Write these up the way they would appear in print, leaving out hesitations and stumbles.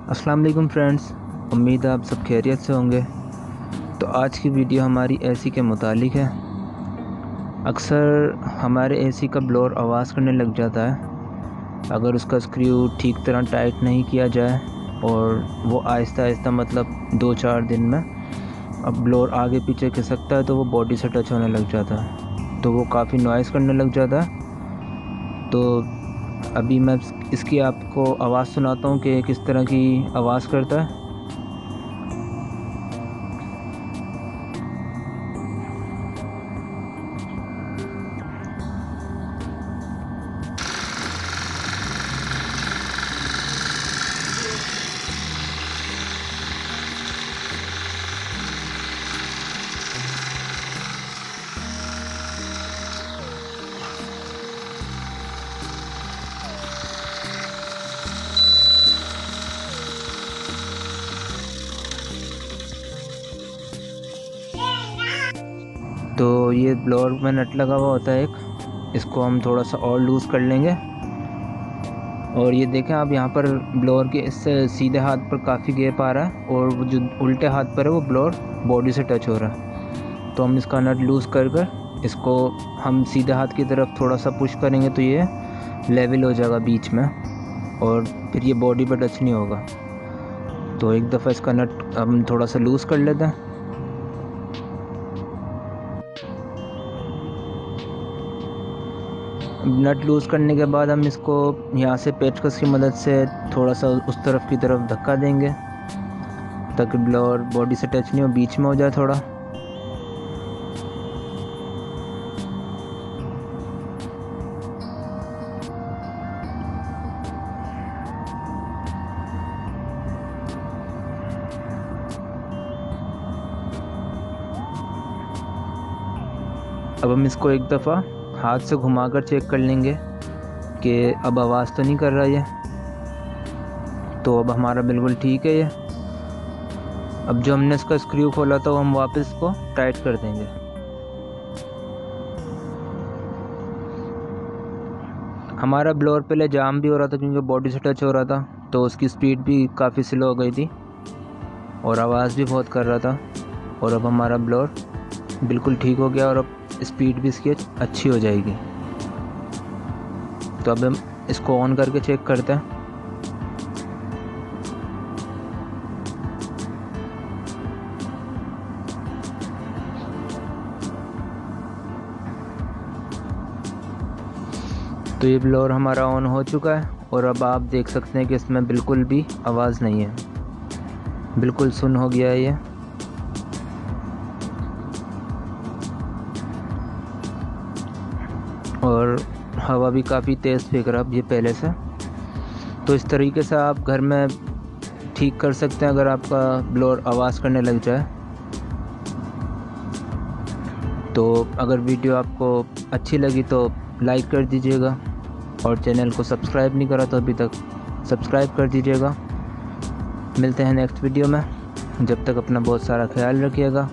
अस्सलाम वालेकुम फ्रेंड्स, उम्मीद है आप सब खैरियत से होंगे। तो आज की वीडियो हमारी एसी के मुतालिक है। अक्सर हमारे एसी का ब्लोअर आवाज़ करने लग जाता है अगर उसका स्क्रू ठीक तरह टाइट नहीं किया जाए और वो आहिस्ता आहिस्ता मतलब 2-4 दिन में अब ब्लोअर आगे पीछे खिसकता है तो वो बॉडी से टच होने लग जाता है, तो वो काफ़ी नॉइज़ करने लग जाता है। तो अभी मैं इसकी आपको आवाज़ सुनाता हूँ कि किस तरह की आवाज़ करता है। तो ये ब्लोअर में नट लगा हुआ होता है एक, इसको हम थोड़ा सा और लूज़ कर लेंगे। और ये देखें आप, यहाँ पर ब्लोअर के इससे सीधे हाथ पर काफ़ी गैप आ रहा है और वो जो उल्टे हाथ पर है वो ब्लोअर बॉडी से टच हो रहा है। तो हम इसका नट लूज़ कर इसको हम सीधे हाथ की तरफ थोड़ा सा पुश करेंगे तो ये लेवल हो जाएगा बीच में और फिर ये बॉडी पर टच नहीं होगा। तो एक दफ़ा इसका नट हम थोड़ा सा लूज़ कर लेते हैं। नट लूज़ करने के बाद हम इसको यहाँ से पेचकस की मदद से थोड़ा सा उस तरफ की तरफ धक्का देंगे ताकि ब्लोअर बॉडी से टच नहीं हो, बीच में हो जाए थोड़ा। अब हम इसको एक दफ़ा हाथ से घुमाकर चेक कर लेंगे कि अब आवाज़ तो नहीं कर रहा ये। तो अब हमारा बिल्कुल ठीक है ये। अब जो हमने इसका स्क्रू खोला था वो हम वापस इसको टाइट कर देंगे। हमारा ब्लोअर पहले जाम भी हो रहा था क्योंकि बॉडी से टच हो रहा था, तो उसकी स्पीड भी काफ़ी स्लो हो गई थी और आवाज़ भी बहुत कर रहा था। और अब हमारा ब्लोअर बिल्कुल ठीक हो गया और अब स्पीड भी इसकी अच्छी हो जाएगी। तो अब हम इसको ऑन करके चेक करते हैं। तो ये ब्लोअर हमारा ऑन हो चुका है और अब आप देख सकते हैं कि इसमें बिल्कुल भी आवाज़ नहीं है, बिल्कुल सुन हो गया है ये। और हवा भी काफ़ी तेज़ फेंक रहा है ये पहले से। तो इस तरीके से आप घर में ठीक कर सकते हैं अगर आपका ब्लोअर आवाज़ करने लग जाए। तो अगर वीडियो आपको अच्छी लगी तो लाइक कर दीजिएगा और चैनल को सब्सक्राइब नहीं करा तो अभी तक सब्सक्राइब कर दीजिएगा। मिलते हैं नेक्स्ट वीडियो में, जब तक अपना बहुत सारा ख्याल रखिएगा।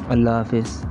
अल्लाह हाफिज़।